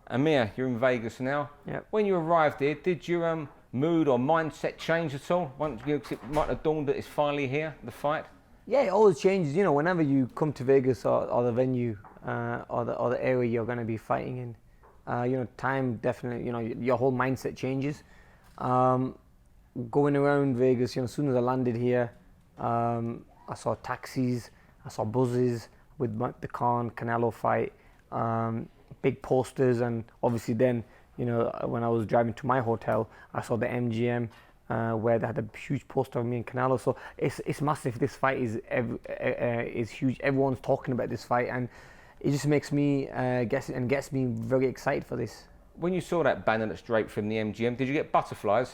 Amir, you're in Vegas now. Yep. When you arrived here, did your mood or mindset change at all? Once it might have dawned that it's finally here, the fight. Yeah, it always changes. You know, whenever you come to Vegas or the venue or the area you're going to be fighting in, you know, time definitely. You know, your whole mindset changes. Going around Vegas, you know, as soon as I landed here, I saw taxis, I saw buses with the Khan Canelo fight, big posters, and obviously then, you know, when I was driving to my hotel, I saw the MGM where they had a huge poster of me and Canelo. So it's massive. This fight is huge. Everyone's talking about this fight, and it just makes me gets me very excited for this. When you saw that banner that's draped from the MGM, did you get butterflies?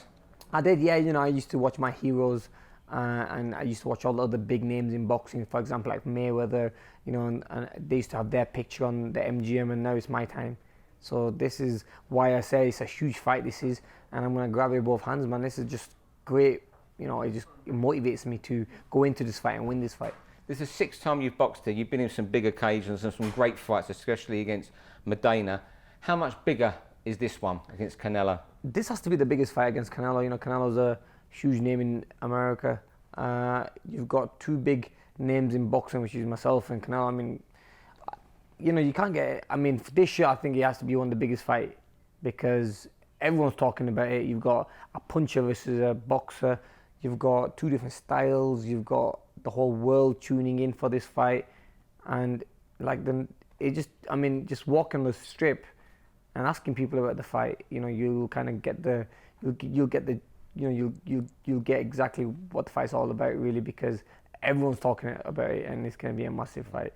I did, yeah. You know, I used to watch my heroes, and I used to watch all the other big names in boxing. For example, like Mayweather. You know, and they used to have their picture on the MGM, and now it's my time. So this is why I say it's a huge fight. This is, and I'm gonna grab it with both hands, man. This is just great. You know, it motivates me to go into this fight and win this fight. This is the 6th time you've boxed here. You've been in some big occasions and some great fights, especially against Medina. How much bigger is this one against Canelo? This has to be the biggest fight against Canelo. You know, Canelo's a huge name in America. You've got two big names in boxing, which is myself and Canelo. I mean, you know, you can't get. I mean, for this year, I think it has to be one of the biggest fight because everyone's talking about it. You've got a puncher versus a boxer. You've got two different styles. You've got the whole world tuning in for this fight, and like I mean, just walking the strip and asking people about the fight, you know, you'll kind of get you'll get exactly what the fight's all about, really, because everyone's talking about it, and it's going to be a massive fight.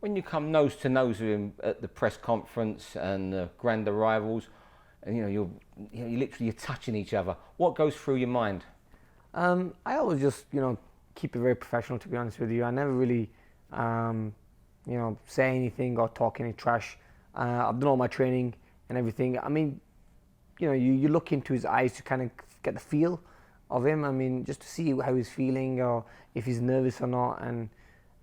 When you come nose to nose with him at the press conference and the grand arrivals, and you're literally touching each other, what goes through your mind? I always just, you know, keep it very professional, to be honest with you. I never really, you know, say anything or talk any trash. I've done all my training and everything. I mean, you know, you look into his eyes to kind of get the feel of him. I mean, just to see how he's feeling or if he's nervous or not. And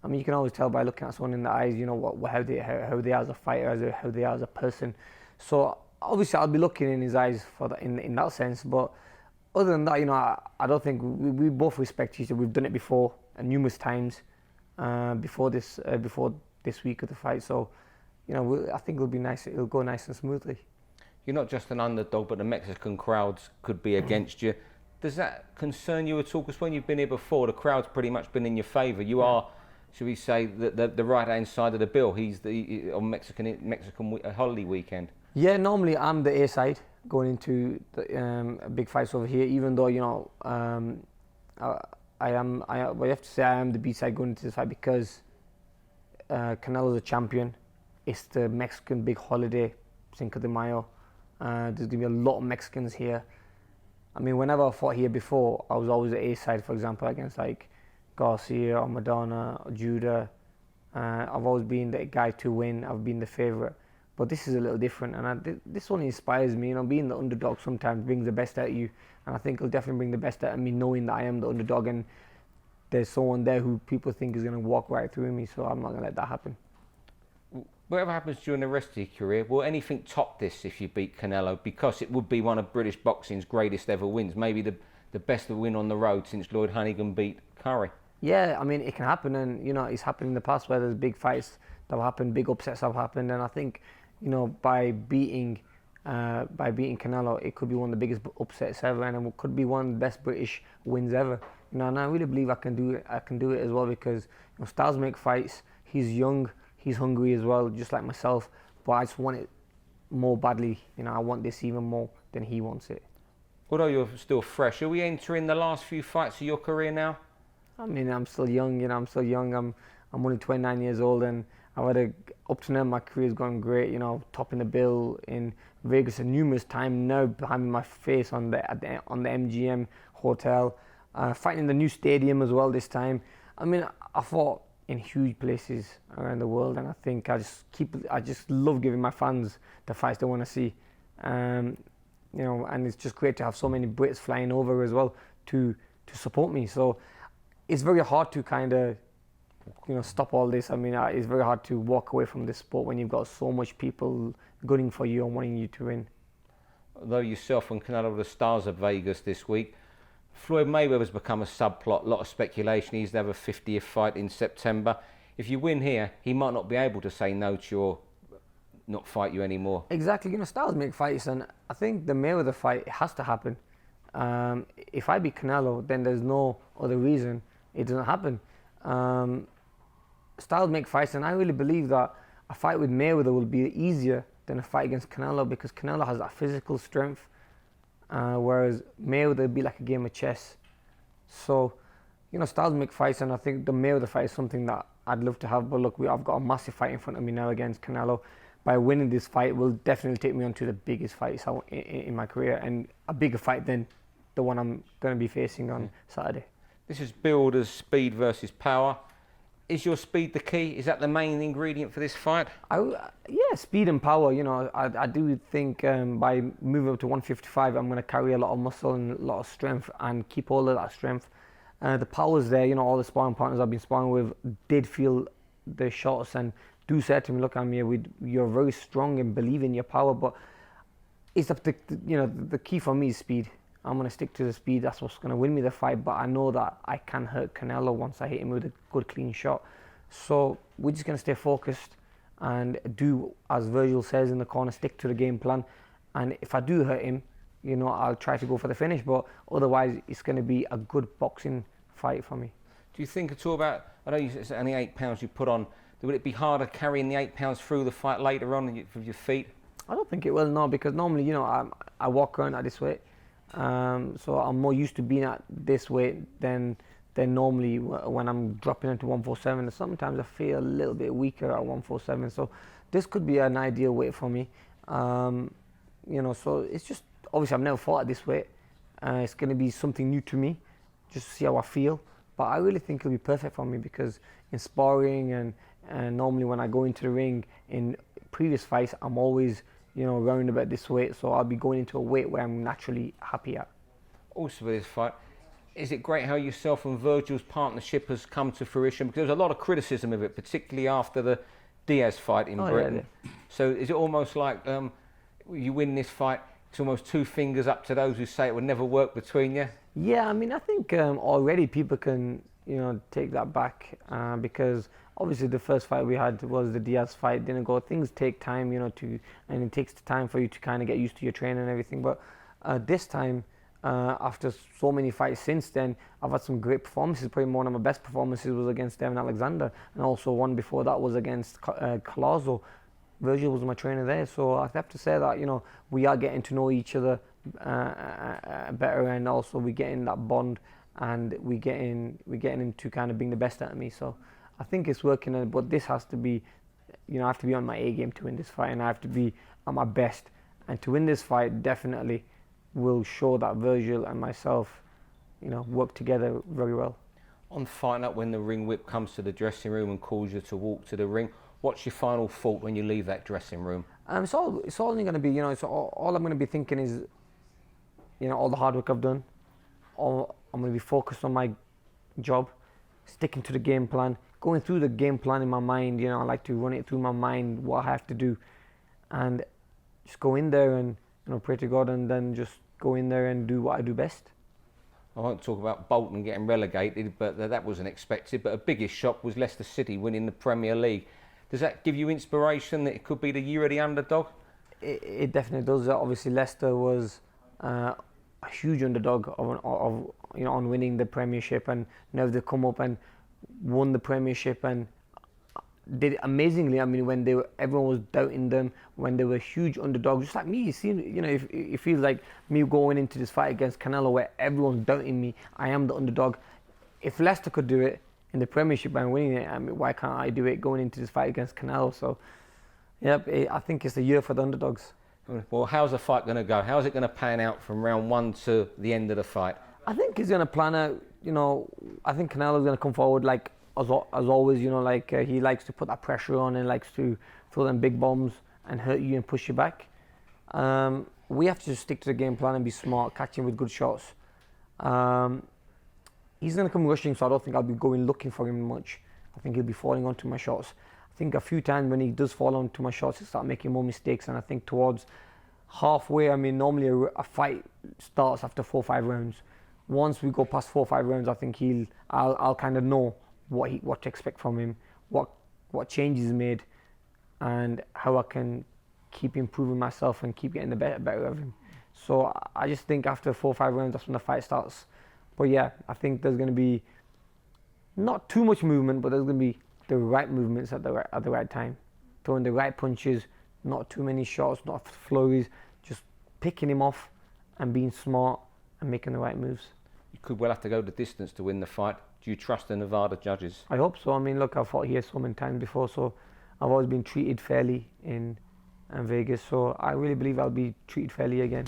I mean, you can always tell by looking at someone in the eyes, you know, how they are as a fighter, how they are as a person. So obviously, I'll be looking in his eyes for that, in that sense. But other than that, you know, I don't think we both respect each other. We've done it before numerous times before this week of the fight. So, you know, I think it'll be nice. It'll go nice and smoothly. You're not just an underdog, but the Mexican crowds could be against you. Does that concern you at all? Because when you've been here before, the crowd's pretty much been in your favour. You are, should we say, the right-hand side of the bill. He's on Mexican holiday weekend. Yeah, normally I'm the A side going into the big fights over here. Even though, you know, well, you have to say I am the B side going into this fight because Canelo's a champion. It's the Mexican big holiday, Cinco de Mayo. There's going to be a lot of Mexicans here. I mean, whenever I fought here before, I was always the A side, for example, against like Garcia or Madonna or Judah. I've always been the guy to win. I've been the favourite. But this is a little different, and this one inspires me. You know, being the underdog sometimes brings the best out of you, and I think it'll definitely bring the best out of me knowing that I am the underdog and there's someone there who people think is going to walk right through me, so I'm not going to let that happen. Whatever happens during the rest of your career, will anything top this if you beat Canelo? Because it would be one of British boxing's greatest ever wins, maybe the best win on the road since Lloyd Honeyghan beat Curry. Yeah, I mean, it can happen, and you know, it's happened in the past where there's big fights that have happened, big upsets have happened, and I think, you know, by beating Canelo, it could be one of the biggest upsets ever, and it could be one of the best British wins ever. You know, and I really believe I can do it. I can do it as well because, you know, styles make fights. He's young, he's hungry as well, just like myself. But I just want it more badly. You know, I want this even more than he wants it. Although you're still fresh, are we entering the last few fights of your career now? I mean, I'm still young. You know, I'm still young. I'm only 29 years old, and up to now my career's gone great. You know, topping the bill in Vegas numerous times. Now having my face on the MGM hotel, fighting in the new stadium as well this time. I mean, I fought in huge places around the world, and I think I just love giving my fans the fights they want to see. You know, and it's just great to have so many Brits flying over as well to support me. So it's very hard to kind of, you know, stop all this. I mean, it's very hard to walk away from this sport when you've got so much people gunning for you and wanting you to win. Although yourself and Canelo are the stars of Vegas this week, Floyd Mayweather's become a subplot. A lot of speculation. He's to have a 50th fight in September. If you win here, he might not be able to say no to your not fight you anymore. Exactly, styles make fights, and I think the Mayweather fight has to happen. If I beat Canelo, then there's no other reason it doesn't happen. Styles make fights, and I really believe that a fight with Mayweather will be easier than a fight against Canelo, because Canelo has that physical strength, whereas Mayweather would be like a game of chess. So, styles make fights, and I think the Mayweather fight is something that I'd love to have. But look, I've got a massive fight in front of me now against Canelo. By winning this fight will definitely take me on to the biggest fights in my career, and a bigger fight than the one I'm going to be facing on Saturday. This is billed as speed versus power. Is your speed the key? Is that the main ingredient for this fight? Yeah, speed and power. I do think by moving up to 155, I'm going to carry a lot of muscle and a lot of strength and keep all of that strength. The power's there. All the sparring partners I've been sparring with did feel the shots and do say to me, look, Amir, you're very strong and believe in your power, but it's up to, the key for me is speed. I'm going to stick to the speed. That's what's going to win me the fight, but I know that I can hurt Canelo once I hit him with a good, clean shot. So we're just going to stay focused and do, as Virgil says in the corner, stick to the game plan. And if I do hurt him, I'll try to go for the finish, but otherwise it's going to be a good boxing fight for me. Do you think at all about, I know it's only 8 pounds you put on, would it be harder carrying the 8 pounds through the fight later on with your feet? I don't think it will, no, because normally, I walk around at this weight. So I'm more used to being at this weight than normally when I'm dropping into 147. Sometimes I feel a little bit weaker at 147. So this could be an ideal weight for me. So it's just, obviously I've never fought at this weight. It's going to be something new to me, just to see how I feel. But I really think it'll be perfect for me, because in sparring and normally when I go into the ring in previous fights, I'm always, around about this weight. So I'll be going into a weight where I'm naturally happy at. Also with this fight, is it great how yourself and Virgil's partnership has come to fruition? Because there was a lot of criticism of it, particularly after the Diaz fight in Britain. Yeah. So is it almost like you win this fight, it's almost two fingers up to those who say it would never work between you? Yeah, I think already people can, take that back, because obviously the first fight we had was the Diaz fight, didn't go. Things take time, and it takes time for you to kind of get used to your training and everything. But this time, after so many fights since then, I've had some great performances. Probably one of my best performances was against Devin Alexander, and also one before that was against Collazo. Virgil was my trainer there, so I have to say that we are getting to know each other better, and also we're getting that bond, and we're getting him to kind of being the best at me. So I think it's working, but this has to be, I have to be on my A game to win this fight, and I have to be at my best. And to win this fight definitely will show that Virgil and myself, work together very well. On fight night, when the ring whip comes to the dressing room and calls you to walk to the ring, what's your final thought when you leave that dressing room? It's only going to be, all I'm going to be thinking is, all the hard work I've done. I'm going to be focused on my job, sticking to the game plan, going through the game plan in my mind. I like to run it through my mind, what I have to do, and just go in there and pray to God, and then just go in there and do what I do best. I won't talk about Bolton getting relegated, but that wasn't expected. But a biggest shock was Leicester City winning the Premier League. Does that give you inspiration that it could be the year of the underdog? It definitely does. Obviously, Leicester was a huge underdog on winning the Premiership, and now they've come up and won the Premiership and did it amazingly. When everyone was doubting them, when they were huge underdogs, just like me. It feels like me going into this fight against Canelo, where everyone's doubting me. I am the underdog. If Leicester could do it in the Premiership and winning it, why can't I do it going into this fight against Canelo? So, I think it's the year for the underdogs. Well, how's the fight going to go? How's it going to pan out from round one to the end of the fight? I think he's going to plan out, I think Canelo's going to come forward like as always, he likes to put that pressure on and likes to throw them big bombs and hurt you and push you back. We have to just stick to the game plan and be smart, catch him with good shots. He's going to come rushing, so I don't think I'll be going looking for him much. I think he'll be falling onto my shots. I think a few times when he does fall onto my shots, he start making more mistakes. And I think towards halfway, I mean, normally a fight starts after 4 or 5 rounds. Once we go past 4 or 5 rounds, I think I'll kind of know what to expect from him, what changes he made, and how I can keep improving myself and keep getting the better of him. So I just think after 4 or 5 rounds, that's when the fight starts. But yeah, I think there's going to be not too much movement, but there's going to be the right movements at the right time, throwing the right punches, not too many shots, not flurries, just picking him off and being smart and making the right moves. You could well have to go the distance to win the fight. Do you trust the Nevada judges? I hope so. I mean, look, I've fought here so many times before, so I've always been treated fairly in Vegas. So I really believe I'll be treated fairly again.